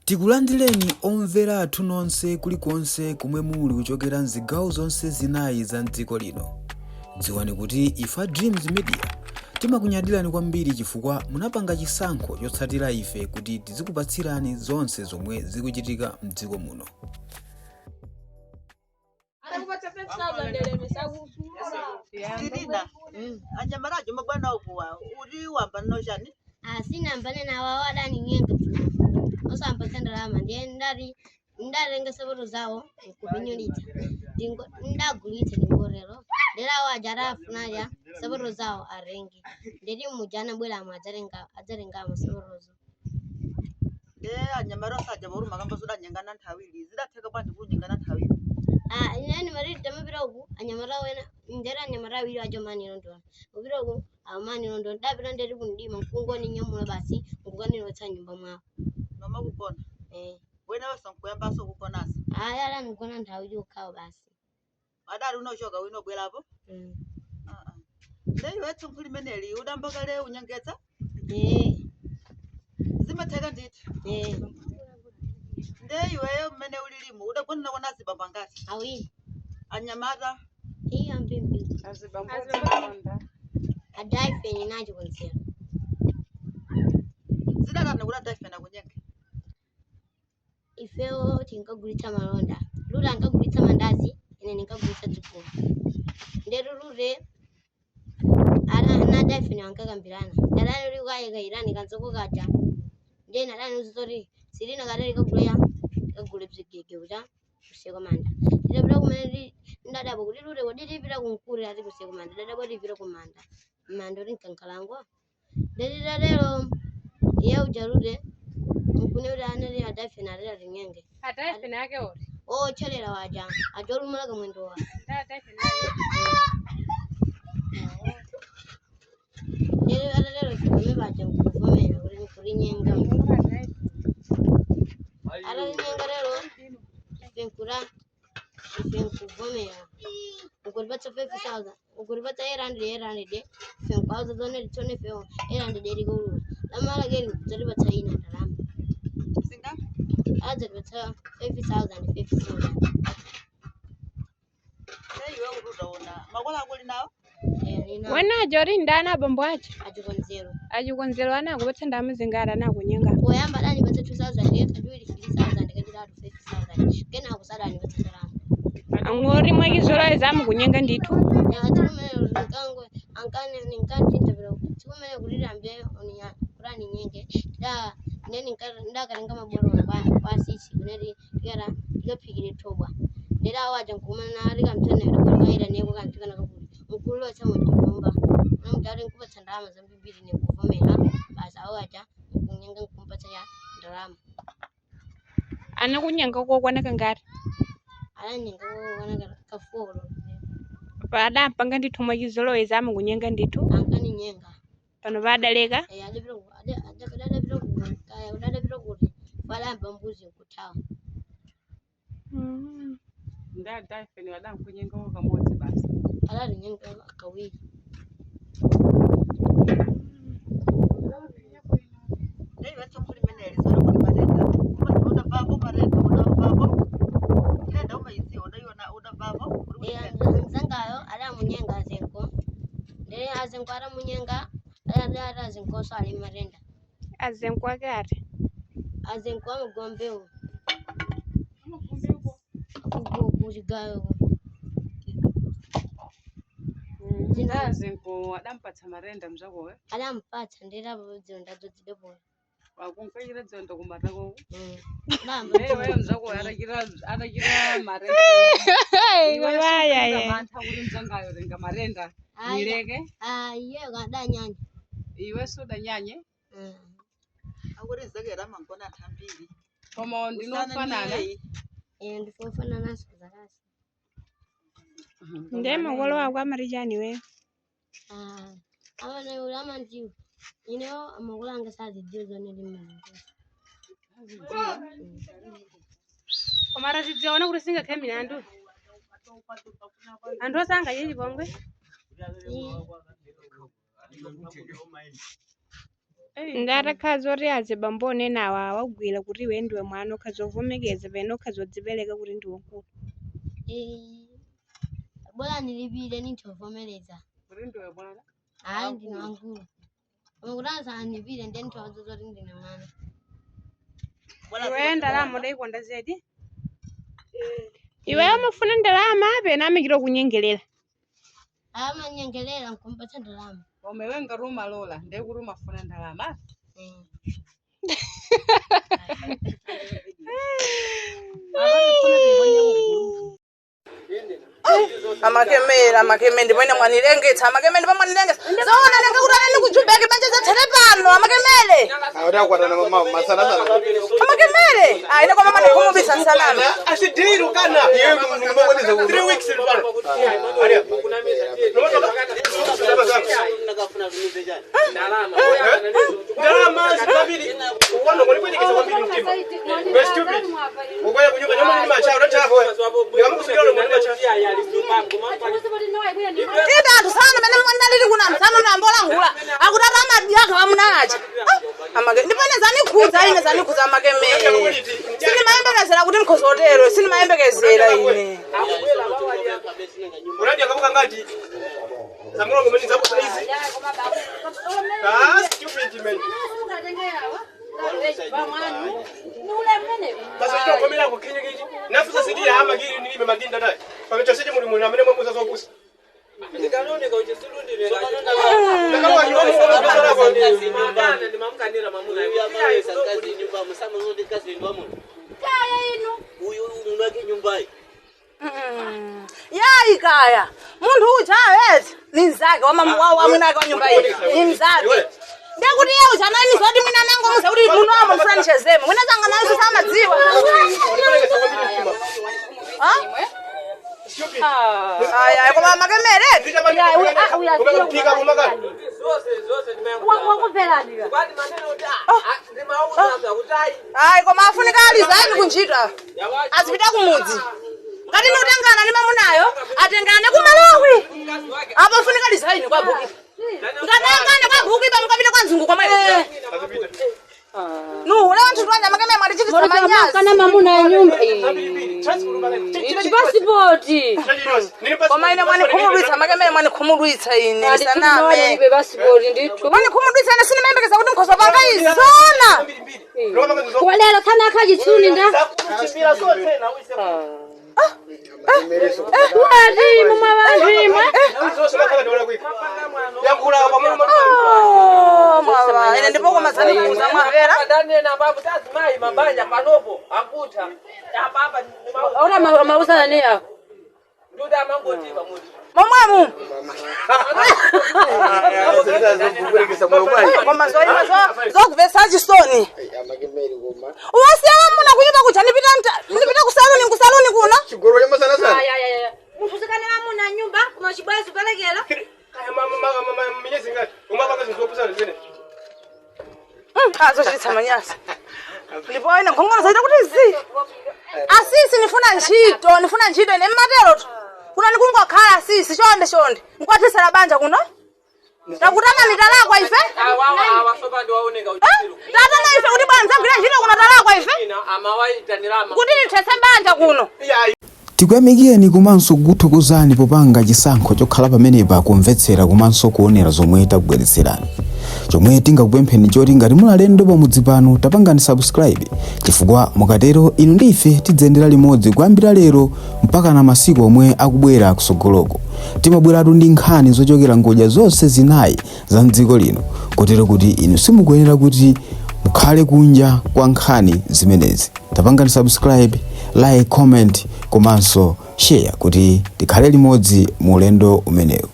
Tikulandireni omvera athu nonse kulikonse kumwe muli kuchokera mzigawo zonse zinayi za mdziko lino. Dziwani kuti ife Dreams Media timakunyadirani kwambiri chifukwa munapanga chisankho chotsatira ife kuti tizikupatsirani zonse zomwe zikuchitika mdziko muno. Anyamarajo mabwana okuwa uri wamba nojani sina mbane na wawada ni nyenga osa mpatenda lama ndiye ndarenga saboro zao kubinyolita ndagulita ngorero ndera wajara funaja saboro zao arengi ndiri mujana bwela ajarenga masaboro zo anyamara saja boru magamba suda nyangana ntawili zidateka bandi kunyangana ntawili yani mari tamabirogu anyamara wena ndera anyamara wili ajomani ndo ubirogu amani ndo ndabira nderi bundi mankungo ni nyamura basi ngugani wata nyumba mwa mama kukona wena wasanku yambaso kukona asi yala ngukona ntawili ukawo basi adari unoshoka wino bwelapo ndei wetu mkulimeneli udambagale unyangeta zimateka nditi ndei wewe mene ulilimu udagonna kona zibamba ngati awili anyamara hiyo mbimbi azibamba adai feni naji konsera zidakana kula dai fena kunyenge ifeo tinkagulita malonda lula nkagulita mandazi ine ninkagulita jikoni ndero lure na dai feni wankagambirana ndalani uri kwaye irani kanzoko kaja ndena dani uzori sirina gareri kagulaya kagule bzigege uja kuseko manda ira bra kumeri ndada boguli lure wodiri bira kunkure ati kuseko manda dada bodi bira kumanda mando rinkankalangwa ndira lero ya ujarude mkune ura anari adai feni ara ringenge adai feni yake ori chalera waja ajoru mulaga mwendo wa adai feni yake lero kame baje kuvome kuri nyenga ara nyenga lero fenkura fenkuvome ukuribata 5000 ukuribata erandi de fenkwazo zone litone feo erandi de riguru lamala geri zaribata ina darama singa azabata 5000 ndei wewe urudaona makola kuli nawo wana jori ndana bombwaje ajikonzero ana kubatsa ndamuzingara na kunyenga oyamba dani bata 2000 yeka duiri 3000 kadira 5000 kena kusala ni bata darama angori mwagizora ezamu kunyenga nditu atume kango ankane ninkati tabira tume kulira mbe onya kurani nyenge da neni ndakarenga maboro kwa sisi kuneri yara yapigire tobwa ndera waje kumana riga mtene rikumaira neko kantikana kaburi mukulu cha munyumba namutari nkubata ndama zambibiri ne kuvomera basa awaja kunyenga kumpata ya ndarama ana kunyenga ko kwana kangari alanyenga wana kafuro pada panga nditu mwagizoro ezamu kunyenga nditu ankani nyenga pano badaleka adabiro kaya adabiro kuti wala mbambuzi kutawa ndadai feni wada kunyenga kamodzi basi ala nyenga kawili ndei wetu mkulimeneli zoro kuli marenda uda babo marenda uda babo kenda umayizi uda babo nzangayo ala munyenga azenko ndere azenko ala munyenga ala azenko so ali marenda azenkwa gari azenko amugombeo kujigayo azenko adampatsa marenda mzako ala mpatsa ndera bozo ndadzodidebo wakunkaira dzondo kumatako namba wewe mzako arakira marenda babaya ye mantha kuti mzangayo renga marenda nileke iye kada nyanya iwe suda nyanye akuri zakera mangona thambiri koma ndinofanana ndifofana naso zarasi ndema wolo wakwa marijani we abana ulama ntiu ineo amagulanga sazi jizo nilima komara zidziona kuti singa khemi andu osanga yiji bongwe ndatakhaza oti azibambone nawo awagwira kuti iwe ndiwe mwana ukhaza ovomekeza pene ukhaza odzipereka kuti ndiwe mkulu. Bora nilipile nitovomereza. Hayi ndine wankulu. Koma kutanza nilipile ndi nitozozo kuti ndine mwana. Iwe ndalama udaikonda zedi? Iwe umafuna ndalama pena amikira kunyengelera. Amanyengelera nkumpatsa ndalama. Umewenga ruma lola ndekuti umafuna ndalama. amakemere ndipone mwanilengetsa amakemere pamwanilengetsa zona nenge kuti anani kujumbeke manje zathere pano amakemere Adakwatana mama masana sana. amakemere ine kwa mama ndikumubisa salama Asidiru kana. Yeye mumaboniza 3 weeks ilipana. Aria. Ndalama zikabili. Uwano mulipelekeza kwa mbili mtima. We're stupid. Ugoya kunyumba nyama ni machao chapo. Nikamukusikia ule mwalimu machao. Titatu sana mene mwanalili kuna msano na mbola ngula akutata amadi yake wamunacha amake ndipone zanikhuza ine zanikhuza amakemere sini mayembekezera kuti mkhozotero sini mayembekezera ine Uradi akavuka ngati. Zamuro ngomeni zapo saizi. Stupid man. Basi ndio komela kwa kinyi kinyi. Nafuza sidia ama giri nilime maginda dai. Pamechoseje muri muri amene mwamuza zokusa. Ndikanone kwa uchesurundi nega. Ndakawa nyongo kwa kwa ndimamukana ndimamukandira mamuna. Ya sankazi nyumba musama zote kazi ndwamu. kaya ino Uyu munhu wake nyumbai. yayi kaya munthu uja awezi ni mzake wamwinake wa nyumba iyi ni mzake ndekuti iye uja nani zoti mwina nangomuza kuti munthu wamo mfuranishe mwina zanga nayo samadziwa aya koma amakemere Umepika kumaka. ayi koma afunika alizani kunjita azipita kumudzi ngati notengana ni mamunayo atengane kumalawi apa afunika alizani kwa buki ngatengane kwa buki pamukapita kwa nzungu kwamwe nuhula wanthu twanja amakemere mwatichitisa manyazi kana mamuna ya nyumba pasipoti koma ine mwanikhumudwitsa amakemere mwanikhumudwitsa ine saname ibe pasipoti ndithu mwanikhumudwitsa ine sinimayembekeza kuti nkhoso panga izona walelo kana akachitsuni nda wadimu mawadimu mwawa ine ndipo komazanikuza mwavera ora mausana neya momwemu koma zoima zokuvesa chisoni uwasiya wamuna kuyipa kuja ndipita kusaluni kuno Chigoro yama sana sana. mufusikane mamuna nyumba kuma chibwazi palekera Kaya mama minyezi ngati. Umapanga zizopusa zene. azochititsa manyasi ndipo ine nkhongono zaita kuti zi asisi nifuna ntchito ine mmatero kuna nikungokhala asisi chonde mkwathisala banja kuno takutama mitalakwa ife tatana ife kuti bwana nzagwira ntchito kuno talakwa ife kuti nithese banja kuno tikuyamikeni komanso kukuthokozani popanga chisankho chokhala pamenepa kumvetsera komanso kuonera zomwe takubweretserani chomwe tingakupempheni choti ngati muli alendo pamudzi pano tapangani subscribe chifukwa mukatero inu ndi ife tidzayendera limodzi kuyambira lero mpaka na masiku omwe akubwera kusogoloko timabweratu ndi nkhani zochokera ngodya zonse zinayi za mdziko lino kotero kuti inu simukuyenera kuti mukhale kunja kwa nkhani zimenezi tapangani subscribe like comment komanso share kuti tikhale limodzi mu ulendo umenewu.